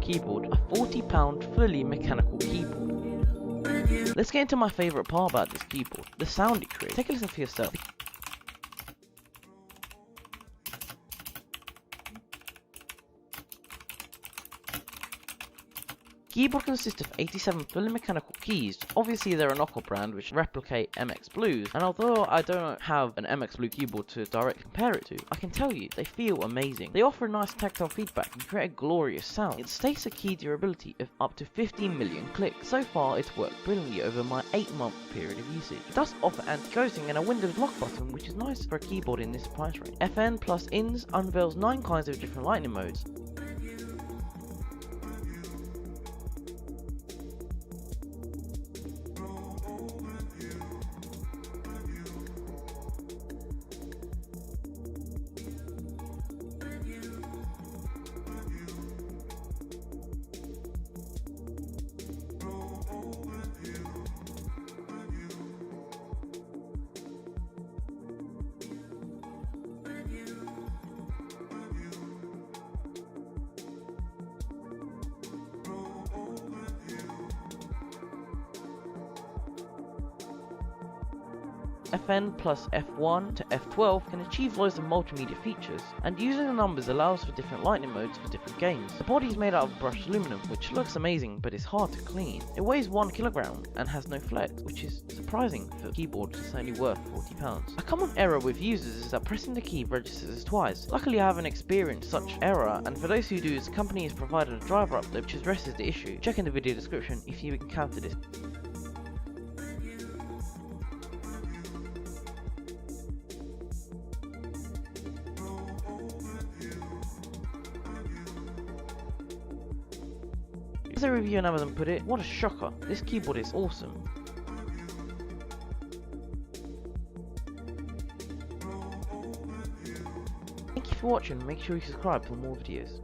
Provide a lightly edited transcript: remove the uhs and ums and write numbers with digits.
Keyboard, a £40 fully mechanical keyboard. Let's get into my favourite part about this keyboard, the sound it creates. Take a listen for yourself. The keyboard consists of 87 fully mechanical keys. Obviously they're a knockoff brand which replicate MX Blues, and although I don't have an MX Blue keyboard to directly compare it to, I can tell you they feel amazing. They offer a nice tactile feedback and create a glorious sound. It states a key durability of up to 15 million clicks. So far it's worked brilliantly over my 8-month period of usage. It does offer anti-ghosting and a Windows lock button, which is nice for a keyboard in this price range. FN Plus Ins unveils 9 kinds of different lightning modes. FN plus F1 to F12 can achieve loads of multimedia features, and using the numbers allows for different lightning modes for different games. The body is made out of brushed aluminum, which looks amazing but is hard to clean. It weighs 1 kilogram and has no flex, which is surprising for a keyboard that's only worth £40. A common error with users is that pressing the key registers as twice. Luckily I haven't experienced such error, and for those who do, the company has provided a driver update which addresses the issue. Check in the video description if you encounter this. As a review on Amazon put it, what a shocker, this keyboard is awesome. Thank you for watching, make sure you subscribe for more videos.